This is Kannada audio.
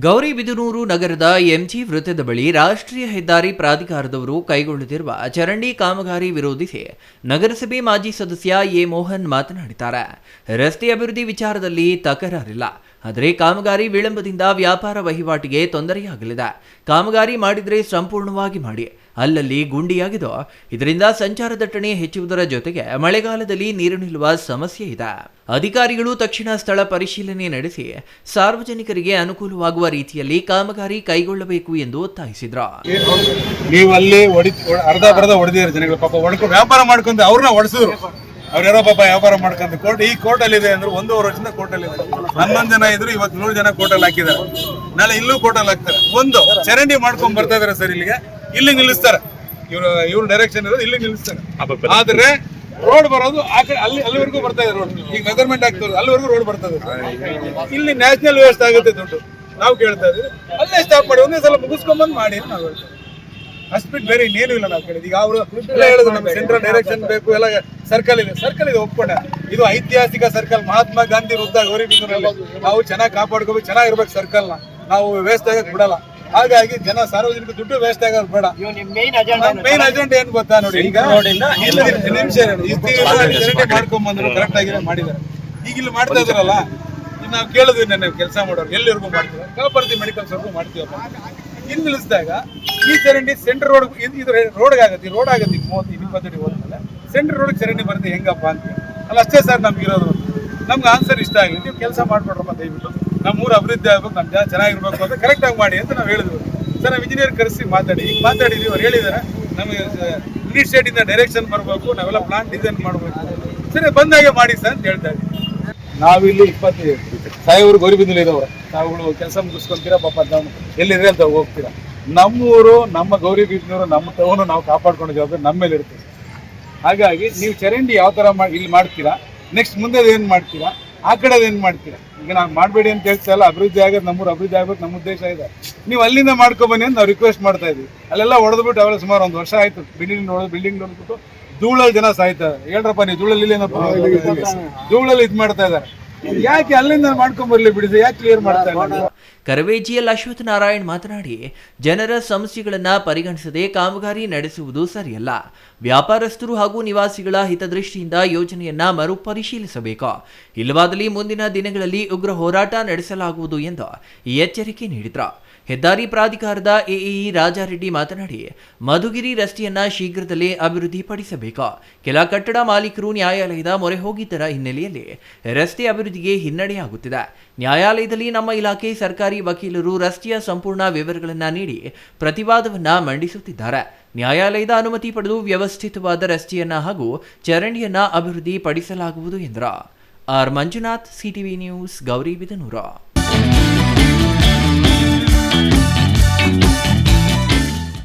ಗೌರಿಬಿದನೂರು ನಗರದ ಎಂಜಿ ವೃತ್ತದ ಬಳಿ ರಾಷ್ಟ್ರೀಯ ಹೆದ್ದಾರಿ ಪ್ರಾಧಿಕಾರದವರು ಕೈಗೊಳ್ಳುತ್ತಿರುವ ಚರಂಡಿ ಕಾಮಗಾರಿ ವಿರೋಧಿಸಿ ನಗರಸಭೆ ಮಾಜಿ ಸದಸ್ಯ ಎ ಮೋಹನ್ ಮಾತನಾಡಿದ್ದಾರೆ. ರಸ್ತೆ ಅಭಿವೃದ್ಧಿ ವಿಚಾರದಲ್ಲಿ ತಕರಾರಿಲ್ಲ, ಆದರೆ ಕಾಮಗಾರಿ ವಿಳಂಬದಿಂದ ವ್ಯಾಪಾರ ವಹಿವಾಟಿಗೆ ತೊಂದರೆಯಾಗಲಿದೆ. ಕಾಮಗಾರಿ ಮಾಡಿದರೆ ಸಂಪೂರ್ಣವಾಗಿ ಮಾಡಿ, ಅಲ್ಲಲ್ಲಿ ಗುಂಡಿಯಾಗಿದ್ದು ಇದರಿಂದ ಸಂಚಾರ ದಟ್ಟಣೆ ಹೆಚ್ಚುವುದರ ಜೊತೆಗೆ ಮಳೆಗಾಲದಲ್ಲಿ ನೀರು ನಿಲ್ಲುವ ಸಮಸ್ಯೆ ಇದೆ. ಅಧಿಕಾರಿಗಳು ತಕ್ಷಣ ಸ್ಥಳ ಪರಿಶೀಲನೆ ನಡೆಸಿ ಸಾರ್ವಜನಿಕರಿಗೆ ಅನುಕೂಲವಾಗುವ ರೀತಿಯಲ್ಲಿ ಕಾಮಗಾರಿ ಕೈಗೊಳ್ಳಬೇಕು ಎಂದು ಒತ್ತಾಯಿಸಿದ್ರು. ನೀವು ಅಲ್ಲಿ ಅರ್ಧ ಬರದ ಹೊಡೆದಿರೋ ಜನಗಳು ಪಾಪ ವ್ಯಾಪಾರ ಮಾಡ್ಕೊಂಡು ಅವ್ರನ್ನ ಹೊಡೆಸಿದ್ರು. ಅವ್ರ್ಯಾರೋ ಪಾಪ ವ್ಯಾಪಾರ ಮಾಡ್ಕೊಂಡು ಕೋರ್ಟ್ ಅಲ್ಲಿ ಇದೆ ಅಂದ್ರೆ 1.5 ವರ್ಷದಿಂದ ಕೋರ್ಟ್ ಅಲ್ಲಿ ಇದೆ. 11 ಜನ ಇದ್ರು, ಇವತ್ತು 100 ಜನ ಕೋರ್ಟ್ ಅಲ್ಲಿ ಹಾಕಿದ್ದಾರೆ. ನಾಳೆ ಇಲ್ಲೂ ಕೋರ್ಟ್ ಅಲ್ಲಿ ಹಾಕ್ತಾರೆ. ಒಂದು ಚರಂಡಿ ಮಾಡ್ಕೊಂಡ್ ಬರ್ತಾ ಇದಾರೆ ಸರ್, ಇಲ್ಲಿ ನಿಲ್ಲಿಸ್ತಾರೆ. ಇವ್ರ ಡೈರೆಕ್ಷನ್ ಇರೋದು ಇಲ್ಲಿ ನಿಲ್ಲಿಸ್ತಾರೆ. ಆದ್ರೆ ರೋಡ್ ಬರೋದು ಆ ಕಡೆ ಅಲ್ಲಿವರೆಗೂ ಬರ್ತಾ ಇದೆ. ರೋಡ್ ಈಗ ಮೆಜರ್ಮೆಂಟ್ ಆಗ್ತದೆ, ಅಲ್ಲಿವರೆಗೂ ರೋಡ್ ಬರ್ತದೆ. ಇಲ್ಲಿ ನ್ಯಾಷನಲ್ ವೇಸ್ಟ್ ಆಗುತ್ತೆ ದುಡ್ಡು. ನಾವು ಕೇಳ್ತಾ ಇದ್ದೀವಿ ಅಲ್ಲೇ ಸ್ಟಾಪ್ ಮಾಡಿ, ಒಂದೇ ಸಲ ಮುಗಿಸ್ಕೊಂಬಂದ್ ಮಾಡಿ ಅಂತ ನಾವು ಹೇಳ್ತೇವೆ. ಅಷ್ಟ್ಬಿಟ್ಟು ಬೇರೆ ಇನ್ನೇನು ಇಲ್ಲ. ನಾವು ಕೇಳಿದ್ವಿ. ಈಗ ಅವರು ಎಲ್ಲ ಹೇಳಿದ್ರು ನಮ್ಗೆ ಸೆಂಟ್ರಲ್ ಡೈರೆಕ್ಷನ್ ಬೇಕು, ಎಲ್ಲ ಸರ್ಕಲ್ ಇದೆ ಒಪ್ಕೊಂಡೆ. ಇದು ಐತಿಹಾಸಿಕ ಸರ್ಕಲ್, ಮಹಾತ್ಮ ಗಾಂಧಿ ವೃತ್ತ ಗೌರಿಬಿದನೂರಲ್ಲಿ. ನಾವು ಚೆನ್ನಾಗಿ ಕಾಪಾಡ್ಕೋಬೇಕು, ಚೆನ್ನಾಗಿರ್ಬೇಕು ಸರ್ಕಲ್ನ. ನಾವು ವೇಸ್ಟ್ ಆಗಕ್ ಬಿಡಲ್ಲ. ಹಾಗಾಗಿ ಜನ ಸಾರ್ವಜನಿಕ ದುಡ್ಡು ವೇಸ್ಟ್ ಆಗೋದು ಬೇಡ. ಮೇನ್ ಅಜೆಂಡಾ ಏನ್ ಗೊತ್ತಾ ನೋಡಿ, ಈಗ ನಿಮಿಷ ಮಾಡ್ಕೊಂಡ್ ಬಂದ್ರು ಕರೆಕ್ಟ್ ಆಗಿ ಮಾಡಿದ್ದಾರೆ. ಈಗ ಇಲ್ಲಿ ಮಾಡ್ತಾ ಇದ್ರಲ್ಲ, ನಾವು ಕೇಳಿದ್ವಿ ನನ್ನ ಕೆಲಸ ಮಾಡೋರು ಎಲ್ಲಿವರೆಗೂ ಮಾಡ್ತೀವಿ, ಕಾಪರ್ತಿ ಮೆಡಿಕಲ್ಸ್ವರೆಗೂ ಮಾಡ್ತೀವಪ್ಪ. ಇಲ್ಲಿ ನಿಲ್ಲಿಸಿದಾಗ ಈ ಚರಂಡಿ ಸೆಂಟ್ರ್ ರೋಡ್ ಇದು ರೋಡ್ ಆಗತ್ತೆ 30-20 ಅಡಿ ಹೋದ್ಮೇಲೆ ಸೆಂಟ್ರ್ ರೋಡ್ ಚರಂಡಿ ಬರುತ್ತೆ ಹೆಂಗಪ್ಪ ಅಂತ. ಅಲ್ಲ ಅಷ್ಟೇ ಸರ್ ನಮ್ಗಿರೋದು. ನಮ್ಗೆ ಆನ್ಸರ್ ಇಷ್ಟ ಆಗಲಿ, ನೀವು ಕೆಲಸ ಮಾಡ್ಕೊಡ್ರಪ್ಪ ದಯವಿಟ್ಟು. ನಮ್ಮೂರು ಅಭಿವೃದ್ಧಿ ಆಗ್ಬೇಕು, ನಮ್ಮ ಜನ ಚೆನ್ನಾಗಿರ್ಬೇಕು ಅಂತ ಕರೆಕ್ಟಾಗಿ ಮಾಡಿ ಅಂತ ನಾವು ಹೇಳಿದ್ವಿ. ಸರ್ ನಾವು ಇಂಜಿನಿಯರ್ ಕರೆಸಿ ಮಾತಾಡಿದ್ವಿ. ಅವ್ರು ಹೇಳಿದಾರೆ ನಮಗೆ ಮಿನಿಸ್ಟ್ರೇಟಿಂದ ಡೈರೆಕ್ಷನ್ ಬರಬೇಕು, ನಾವೆಲ್ಲ ಪ್ಲಾನ್ ಡಿಸೈನ್ ಮಾಡಬೇಕು. ಸರಿ ಬಂದಾಗೆ ಮಾಡಿ ಸರ್ ಅಂತ ಹೇಳ್ತಾ ಇದ್ದೀವಿ. ನಾವಿಲ್ಲಿ 25 ಸಾಯಿವರು ಗೌರಿಬಿದನೂರು ಇರೋರು, ನಾವುಗಳು ಕೆಲಸ ಮುಗಿಸ್ಕೊಂತೀರಾ ಪಾಪ, ನಾವು ಎಲ್ಲಿದ್ರೆ ಅಂತ ಹೋಗ್ತೀರಾ. ನಮ್ಮೂರು, ನಮ್ಮ ಗೌರಿಬಿದನೂರು, ನಮ್ಮ ಟೌನು ನಾವು ಕಾಪಾಡ್ಕೊಂಡು ಜವಾಬ್ದಾರಿ ನಮ್ಮ ಮೇಲೆ ಇರ್ತದೆ. ಹಾಗಾಗಿ ನೀವು ಚರಂಡಿ ಯಾವ ಥರ ಇಲ್ಲಿ ಮಾಡ್ತೀರಾ, ನೆಕ್ಸ್ಟ್ ಮುಂದೆ ಏನು ಮಾಡ್ತೀರಾ, ಆ ಕಡೆ ಏನು ಮಾಡ್ತೀರಾ. ಈಗ ನಾವು ಮಾಡಬೇಡಿ ಅಂತ ಹೇಳ್ತಾ ಇಲ್ಲ, ಅಭಿವೃದ್ಧಿ ಆಗೋದು, ನಮ್ಮೂರು ಅಭಿವೃದ್ಧಿ ಆಗ್ಬೇಕು ನಮ್ಮ ಉದ್ದೇಶ ಇದೆ. ನೀವು ಅಲ್ಲಿಂದ ಮಾಡ್ಕೊಬನ್ನಿ ಅಂತ ನಾವು ರಿಕ್ವೆಸ್ಟ್ ಮಾಡ್ತಾ ಇದ್ವಿ. ಅಲ್ಲೆಲ್ಲ ಹೊಡೆದ್ಬಿಟ್ಟು ಅವೆಲ್ಲ ಸುಮಾರು 1 ವರ್ಷ ಆಯ್ತು. ಬಿಲ್ಡಿಂಗ್ ನೋಡ್ಬಿಟ್ಟು ಧೂಳಲ್ಲಿ ಜನ ಸಾಯ್ತಾರೆ. ಹೇಳ್ರಪ್ಪ ನೀವು ಧೂಳಲ್ಲಿ ಧೂಳಲ್ಲಿ ಇದು ಮಾಡ್ತಾ ಇದ್ದಾರೆ, ಯಾಕೆ ಅಲ್ಲಿಂದ ಮಾಡ್ಕೊಂಡ್ಬರ್ಲಿ ಬಿಡಿಸಿ, ಯಾಕೆ ಕ್ಲಿಯರ್ ಮಾಡ್ತಾ ಇಲ್ಲ. ಕರವೇಜಿಯಲ್ಲಿ ಅಶ್ವಥ್ ನಾರಾಯಣ್ ಮಾತನಾಡಿ, ಜನರ ಸಮಸ್ಯೆಗಳನ್ನು ಪರಿಗಣಿಸದೆ ಕಾಮಗಾರಿ ನಡೆಸುವುದು ಸರಿಯಲ್ಲ. ವ್ಯಾಪಾರಸ್ಥರು ಹಾಗೂ ನಿವಾಸಿಗಳ ಹಿತದೃಷ್ಟಿಯಿಂದ ಯೋಜನೆಯನ್ನ ಮರುಪರಿಶೀಲಿಸಬೇಕು. ಇಲ್ಲವಾದಲ್ಲಿ ಮುಂದಿನ ದಿನಗಳಲ್ಲಿ ಉಗ್ರ ಹೋರಾಟ ನಡೆಸಲಾಗುವುದು ಎಂದು ಎಚ್ಚರಿಕೆ ನೀಡಿದರು. ಹೆದ್ದಾರಿ ಪ್ರಾಧಿಕಾರದ ಎಇಇ ರಾಜಾರೆಡ್ಡಿ ಮಾತನಾಡಿ, ಮಧುಗಿರಿ ರಸ್ತೆಯನ್ನ ಶೀಘ್ರದಲ್ಲೇ ಅಭಿವೃದ್ಧಿಪಡಿಸಬೇಕು. ಕೆಲ ಕಟ್ಟಡ ಮಾಲೀಕರು ನ್ಯಾಯಾಲಯದ ಮೊರೆ ಹೋಗಿದ್ದರ ಹಿನ್ನೆಲೆಯಲ್ಲಿ ರಸ್ತೆ ಅಭಿವೃದ್ಧಿಗೆ ಹಿನ್ನಡೆಯಾಗುತ್ತಿದೆ. ನ್ಯಾಯಾಲಯದಲ್ಲಿ ನಮ್ಮ ಇಲಾಖೆ ಸರ್ಕಾರಿ ವಕೀಲರು ರಸ್ತೆಯ ಸಂಪೂರ್ಣ ವಿವರಗಳನ್ನು ನೀಡಿ ಪ್ರತಿವಾದವನ್ನ ಮಂಡಿಸುತ್ತಿದ್ದಾರೆ. ನ್ಯಾಯಾಲಯದ ಅನುಮತಿ ಪಡೆದು ವ್ಯವಸ್ಥಿತವಾದ ರಸ್ತೆಯನ್ನ ಹಾಗೂ ಚರಂಡಿಯನ್ನ ಅಭಿವೃದ್ಧಿ ಪಡಿಸಲಾಗುವುದು ಎಂದರು. R Manjunath, CTV news, Gauribidanur.